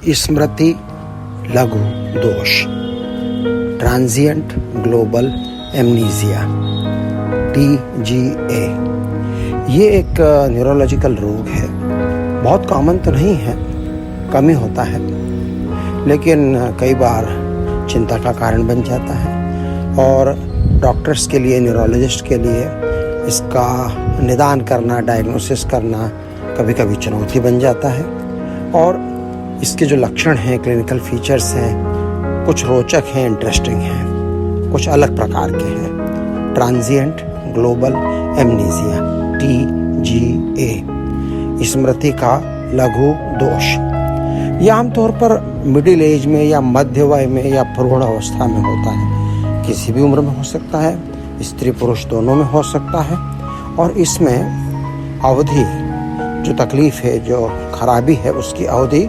स्मृति लघु दोष, transient global amnesia, TGA। ये एक न्यूरोलॉजिकल रोग है। बहुत कॉमन तो नहीं है, कम ही होता है, लेकिन कई बार चिंता का कारण बन जाता है और डॉक्टर्स के लिए, न्यूरोलॉजिस्ट के लिए इसका निदान करना, डायग्नोसिस करना कभी कभी चुनौती बन जाता है। और इसके जो लक्षण हैं, क्लिनिकल फीचर्स हैं, कुछ रोचक हैं, इंटरेस्टिंग हैं, कुछ अलग प्रकार के हैं। ट्रांजिएंट ग्लोबल एमनीजिया, TGA, स्मृति का लघु दोष। ये आमतौर पर मिडिल एज में या मध्य वय में या प्रौढ़ अवस्था में होता है। किसी भी उम्र में हो सकता है, स्त्री पुरुष दोनों में हो सकता है। और इसमें अवधि, जो तकलीफ है, जो खराबी है, उसकी अवधि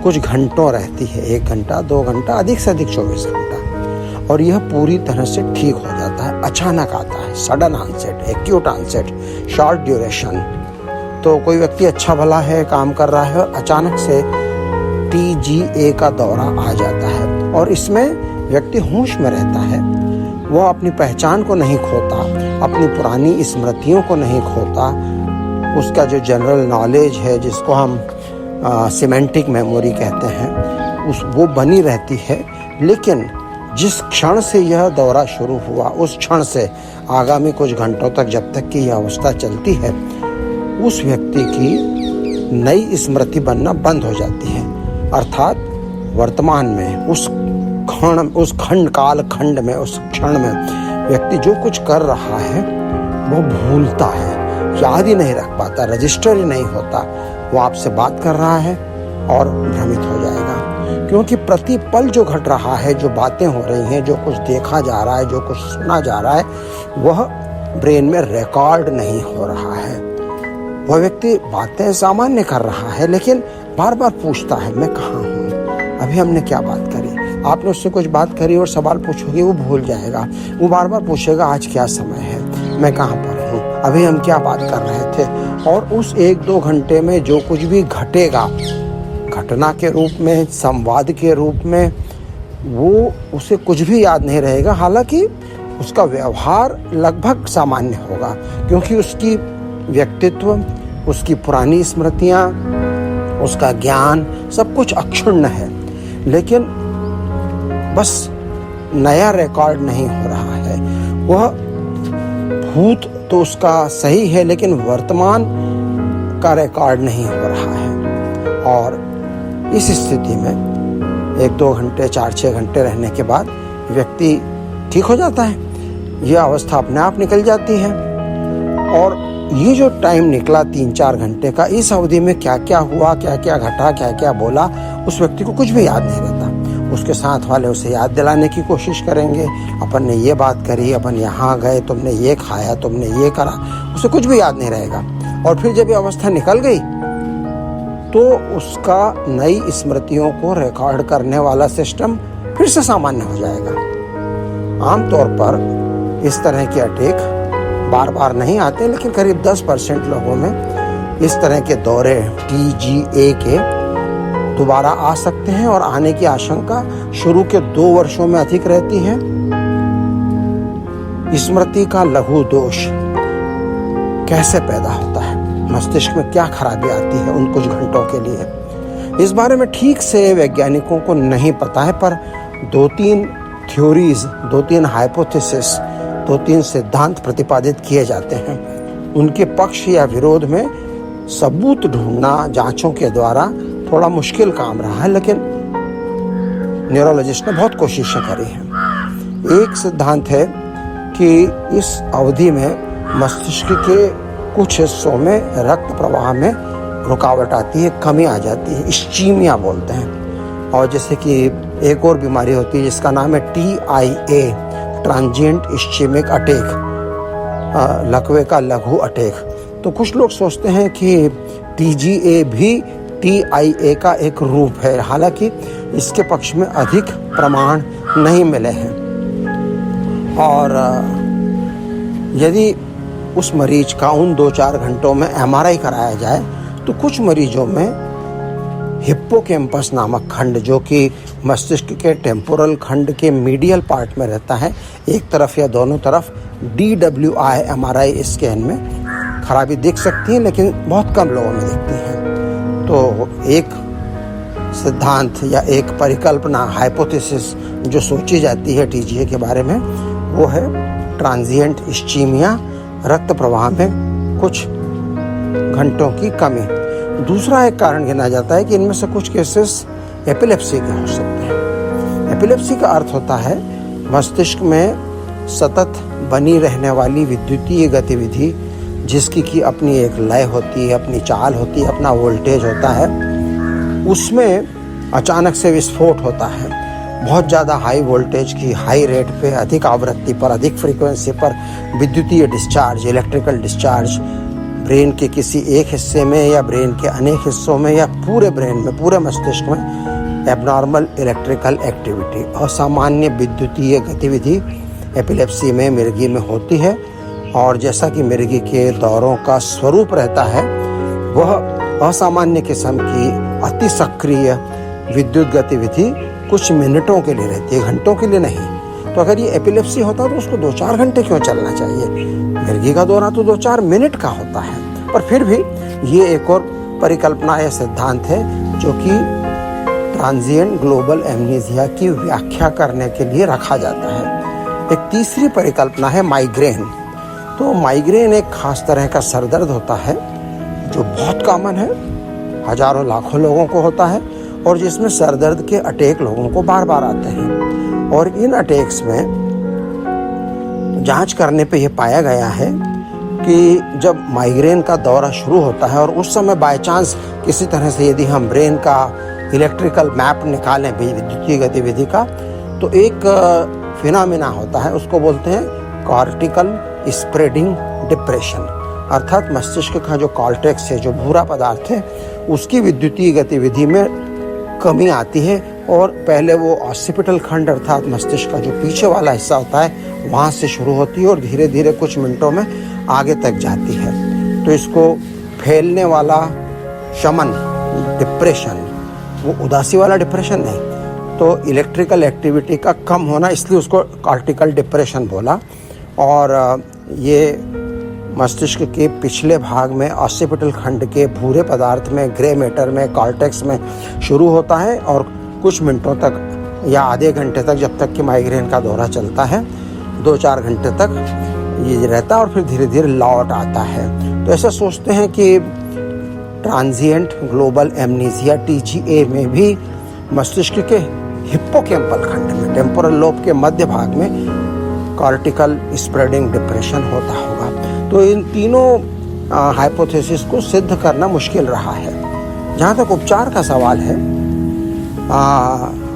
कुछ घंटों रहती है, 1 घंटा, 2 घंटा, अधिक से अधिक 24 घंटा। और यह पूरी तरह से ठीक हो जाता है, अचानक आता है, sudden onset, acute onset, short duration. तो कोई व्यक्ति अच्छा भला है, काम कर रहा है और अचानक से TGA का दौरा आ जाता है और इसमें व्यक्ति होश में रहता है। वह अपनी पहचान को नहीं खोता, अपनी पुरानी स्मृतियों को नहीं खोता, उसका जो जनरल नॉलेज है, जिसको हम सिमेंटिक मेमोरी कहते हैं, वो बनी रहती है। लेकिन जिस क्षण से यह दौरा शुरू हुआ, उस क्षण से आगामी कुछ घंटों तक, जब तक कि यह अवस्था चलती है, उस व्यक्ति की नई स्मृति बनना बंद हो जाती है। अर्थात वर्तमान में उस खंड में, उस क्षण में व्यक्ति जो कुछ कर रहा है वो भूलता है, याद ही नहीं रख पाता, रजिस्टर ही नहीं होता। वो आपसे बात कर रहा है और भ्रमित हो जाएगा, क्योंकि प्रति पल जो घट रहा है, जो बातें हो रही हैं, जो कुछ देखा जा रहा है, जो कुछ सुना जा रहा है, वह ब्रेन में रिकॉर्ड नहीं हो रहा है। वह व्यक्ति बातें सामान्य कर रहा है, लेकिन बार बार पूछता है, मैं कहाँ हूँ, अभी हमने क्या बात करी। आपने उससे कुछ बात करी और सवाल पूछोगे, वो भूल जाएगा। वो बार बार पूछेगा, आज क्या समय है, मैं कहाँ पर हूँ, अभी हम क्या बात कर रहे थे। और उस 1-2 घंटे में जो कुछ भी घटेगा, घटना के रूप में, संवाद के रूप में, वो उसे कुछ भी याद नहीं रहेगा। हालांकि उसका व्यवहार लगभग सामान्य होगा, क्योंकि उसकी व्यक्तित्व, उसकी पुरानी स्मृतियाँ, उसका ज्ञान, सब कुछ अक्षुण्ण है। लेकिन बस नया रिकॉर्ड नहीं हो रहा है। वह भूत तो उसका सही है, लेकिन वर्तमान का रिकॉर्ड नहीं हो रहा है। और इस स्थिति में 1-2 घंटे, 4-6 घंटे रहने के बाद व्यक्ति ठीक हो जाता है। यह अवस्था अपने आप निकल जाती है। और ये जो टाइम निकला 3-4 घंटे का, इस अवधि में क्या क्या हुआ, क्या क्या घटा, क्या क्या बोला, उस व्यक्ति को कुछ भी याद नहीं रहता। उसके साथ वाले उसे याद दिलाने की कोशिश करेंगे, अपन ने ये बात करी, अपन यहाँ गए, तुमने ये खाया, तुमने ये करा, उसे कुछ भी याद नहीं रहेगा। और फिर जब ये अवस्था निकल गई तो उसका नई स्मृतियों को रिकॉर्ड करने वाला सिस्टम फिर से सामान्य हो जाएगा। आमतौर पर इस तरह के अटैक बार बार नहीं आते, लेकिन करीब 10% लोगों में इस तरह के दौरे TGA के दोबारा आ सकते हैं और आने की आशंका शुरू के 2 वर्षों में अधिक रहती है। स्मृति का लघु दोष कैसे पैदा होता है, मस्तिष्क में क्या खराबी आती है उन कुछ घंटों के लिए, इस बारे में ठीक से वैज्ञानिकों को नहीं पता है। पर 2-3 थ्योरीज, 2-3 हाइपोथेसिस, 2-3 सिद्धांत प्रतिपादित किए जाते हैं। उनके पक्ष या विरोध में सबूत ढूंढना जांचों के द्वारा थोड़ा मुश्किल काम रहा है, लेकिन न्यूरोलॉजिस्ट ने बहुत कोशिशें करी हैं। एक सिद्धांत है कि इस अवधि में मस्तिष्क के कुछ हिस्सों में रक्त प्रवाह में रुकावट आती है, कमी आ जाती है, इस्चीमिया बोलते हैं। और जैसे कि एक और बीमारी होती है जिसका नाम है TIA, ट्रांजिएंट इस्चेमिक अटैक, लकवे का लघु अटैक। तो कुछ लोग सोचते हैं कि TGA भी TIA का एक रूप है, हालांकि इसके पक्ष में अधिक प्रमाण नहीं मिले हैं। और यदि उस मरीज का उन 2-4 घंटों में MRI कराया जाए तो कुछ मरीजों में हिप्पोकैम्पस नामक खंड, जो कि मस्तिष्क के टेम्पोरल खंड के मीडियल पार्ट में रहता है, एक तरफ या दोनों तरफ DWI MRI स्कैन में खराबी दिख सकती है, लेकिन बहुत कम लोगों में दिखती है। तो एक सिद्धांत या एक परिकल्पना, हाइपोथेसिस जो सोची जाती है TGA के बारे में, वो है ट्रांजिएंट इस्चीमिया, रक्त प्रवाह में कुछ घंटों की कमी। दूसरा एक कारण गिना जाता है कि इनमें से कुछ केसेस एपिलेप्सी के हो सकते हैं। एपिलेप्सी का अर्थ होता है मस्तिष्क में सतत बनी रहने वाली विद्युतीय गतिविधि, जिसकी की अपनी एक लय होती है, अपनी चाल होती है, अपना वोल्टेज होता है, उसमें अचानक से विस्फोट होता है। बहुत ज़्यादा हाई वोल्टेज की, हाई रेट पे, अधिक आवृत्ति पर, अधिक फ्रीक्वेंसी पर विद्युतीय डिस्चार्ज, इलेक्ट्रिकल डिस्चार्ज ब्रेन के किसी एक हिस्से में या ब्रेन के अनेक हिस्सों में या पूरे ब्रेन में, पूरे मस्तिष्क में एबनॉर्मल इलेक्ट्रिकल एक्टिविटी, असामान्य विद्युतीय गतिविधि एपिलेप्सी में, मिर्गी में होती है। और जैसा कि मिर्गी के दौरों का स्वरूप रहता है, वह असामान्य किस्म की अति सक्रिय विद्युत गतिविधि कुछ मिनटों के लिए रहती है, घंटों के लिए नहीं। तो अगर ये एपिलेप्सी होता तो उसको 2-4 घंटे क्यों चलना चाहिए? मिर्गी का दौरा तो 2-4 मिनट का होता है। पर फिर भी ये एक और परिकल्पना या सिद्धांत है जो कि ट्रांजिएंट ग्लोबल एमनीसिया की व्याख्या करने के लिए रखा जाता है। एक तीसरी परिकल्पना है माइग्रेन। तो माइग्रेन एक खास तरह का सरदर्द होता है जो बहुत कॉमन है, हजारों लाखों लोगों को होता है, और जिसमें सरदर्द के अटैक लोगों को बार बार आते हैं। और इन अटैक्स में जांच करने पे ये पाया गया है कि जब माइग्रेन का दौरा शुरू होता है और उस समय बाय चांस किसी तरह से यदि हम ब्रेन का इलेक्ट्रिकल मैप निकालें विद्युतीय गतिविधि का, तो एक फिनोमेना होता है, उसको बोलते हैं कॉर्टिकल स्प्रेडिंग डिप्रेशन। अर्थात मस्तिष्क का जो कॉर्टेक्स है, जो भूरा पदार्थ है, उसकी विद्युतीय गतिविधि में कमी आती है और पहले वो ऑसिपिटल खंड अर्थात मस्तिष्क का जो पीछे वाला हिस्सा होता है वहाँ से शुरू होती है और धीरे धीरे कुछ मिनटों में आगे तक जाती है। तो इसको फैलने वाला शमन, डिप्रेशन, वो उदासी वाला डिप्रेशन नहीं, तो इलेक्ट्रिकल एक्टिविटी का कम होना, इसलिए उसको कॉर्टिकल डिप्रेशन बोला। और ये मस्तिष्क के पिछले भाग में ऑसिपिटल खंड के भूरे पदार्थ में, ग्रे मैटर में, कॉर्टेक्स में शुरू होता है और कुछ मिनटों तक या आधे घंटे तक, जब तक कि माइग्रेन का दौरा चलता है, 2-4 घंटे तक ये रहता है और फिर धीरे धीरे लौट आता है। तो ऐसा सोचते हैं कि ट्रांजिएंट ग्लोबल एमनीसिया TGA में भी मस्तिष्क के हिप्पोकैम्पल खंड में, टेम्पोरल लोब के मध्य भाग में कॉर्टिकल स्प्रेडिंग डिप्रेशन होता होगा। तो इन तीनों हाइपोथेसिस को सिद्ध करना मुश्किल रहा है। जहाँ तक उपचार का सवाल है,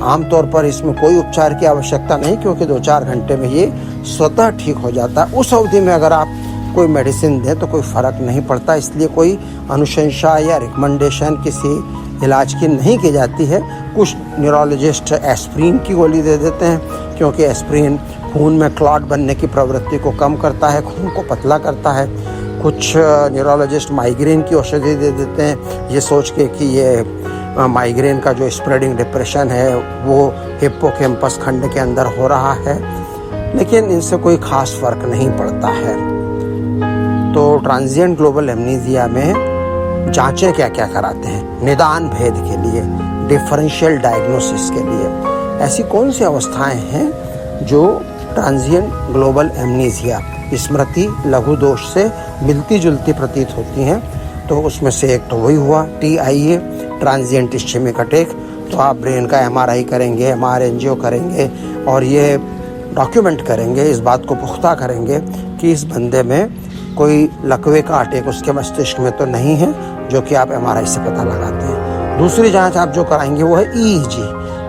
आमतौर पर इसमें कोई उपचार की आवश्यकता नहीं, क्योंकि 2-4 घंटे में ये स्वतः ठीक हो जाता है। उस अवधि में अगर आप कोई मेडिसिन दें तो कोई फ़र्क नहीं पड़ता, इसलिए कोई अनुशंसा या रिकमेंडेशन किसी इलाज की नहीं की जाती है। कुछ न्यूरोलॉजिस्ट एस्प्रिन की गोली दे देते हैं, क्योंकि एस्प्रिन खून में क्लॉट बनने की प्रवृत्ति को कम करता है, खून को पतला करता है। कुछ न्यूरोलॉजिस्ट माइग्रेन की औषधि दे देते हैं, ये सोच के कि ये माइग्रेन का जो स्प्रेडिंग डिप्रेशन है वो हिप्पोकैम्पस खंड के अंदर हो रहा है, लेकिन इनसे कोई खास फर्क नहीं पड़ता है। तो ट्रांजिएंट ग्लोबल एमनीसिया में जांचें क्या क्या कराते हैं? निदान भेद के लिए, डिफरेंशियल डायग्नोसिस के लिए। ऐसी कौन सी अवस्थाएं हैं जो ट्रांजिएंट ग्लोबल एमनीसिया, स्मृति लघु दोष से मिलती जुलती प्रतीत होती हैं? तो उसमें से एक तो वही हुआ TIA, ट्रांजिएंट इस्चेमिक अटैक। तो आप ब्रेन का MRI करेंगे, MR एंजियो करेंगे और ये डॉक्यूमेंट करेंगे, इस बात को पुख्ता करेंगे कि इस बंदे में कोई लकवे का अटैक उसके मस्तिष्क में तो नहीं है, जो कि आप MRI से पता लगाते हैं। दूसरी जांच आप जो कराएंगे वो है EEG,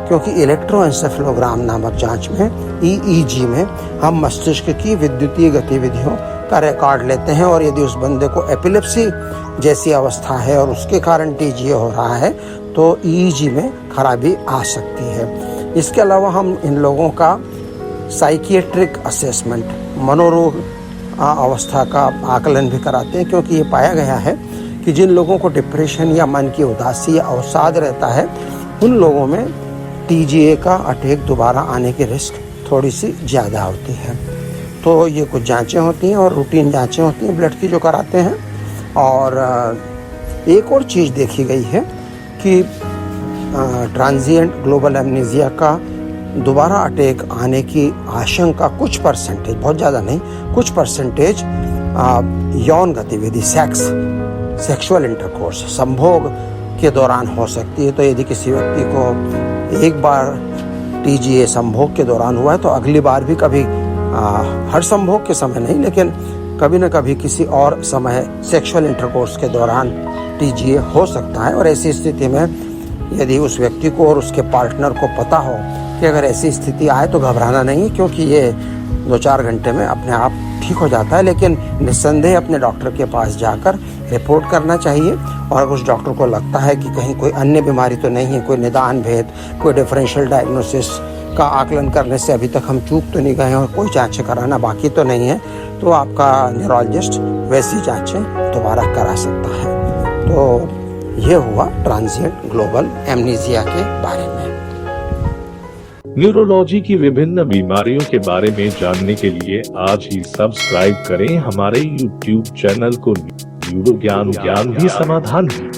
क्योंकि इलेक्ट्रोएंसेफेलोग्राम नामक जांच में, EEG में, हम मस्तिष्क की विद्युतीय गतिविधियों का रिकॉर्ड लेते हैं और यदि उस बंदे को एपिलेप्सी जैसी अवस्था है और उसके कारण TGA हो रहा है तो EEG में खराबी आ सकती है। इसके अलावा हम इन लोगों का साइकियाट्रिक असेसमेंट, मनोरोग अवस्था का आकलन भी कराते हैं, क्योंकि ये पाया गया है कि जिन लोगों को डिप्रेशन या मन की उदासी या अवसाद रहता है, उन लोगों में TGA का अटैक दोबारा आने की रिस्क थोड़ी सी ज़्यादा होती है। तो ये कुछ जांचें होती हैं और रूटीन जांचें होती हैं ब्लड की जो कराते हैं। और एक और चीज़ देखी गई है कि ट्रांजिएंट ग्लोबल एमनीजिया का दोबारा अटैक आने की आशंका कुछ परसेंटेज, बहुत ज़्यादा नहीं, कुछ परसेंटेज यौन गतिविधि, सेक्सुअल इंटरकोर्स, संभोग के दौरान हो सकती है। तो यदि किसी व्यक्ति को एक बार TGA संभोग के दौरान हुआ है तो अगली बार भी कभी हर संभोग के समय नहीं, लेकिन कभी न कभी किसी और समय सेक्सुअल इंटरकोर्स के दौरान TGA हो सकता है। और ऐसी स्थिति में यदि उस व्यक्ति को और उसके पार्टनर को पता हो कि अगर ऐसी स्थिति आए तो घबराना नहीं है, क्योंकि ये 2-4 घंटे में अपने आप ठीक हो जाता है। लेकिन निस्संदेह अपने डॉक्टर के पास जाकर रिपोर्ट करना चाहिए। और अगर उस डॉक्टर को लगता है कि कहीं कोई अन्य बीमारी तो नहीं है, कोई निदान भेद, कोई डिफरेंशियल डायग्नोसिस का आकलन करने से अभी तक हम चूक तो नहीं गए हैं और कोई जांचें कराना बाकी तो नहीं है, तो आपका न्यूरोलॉजिस्ट वैसी जांचें दोबारा करा सकता है। तो ये हुआ ट्रांजिएंट ग्लोबल एमनीजिया के बारे में। न्यूरोलॉजी की विभिन्न बीमारियों के बारे में जानने के लिए आज ही सब्सक्राइब करें हमारे YouTube चैनल को। न्यूरो ज्ञान भी समाधान है।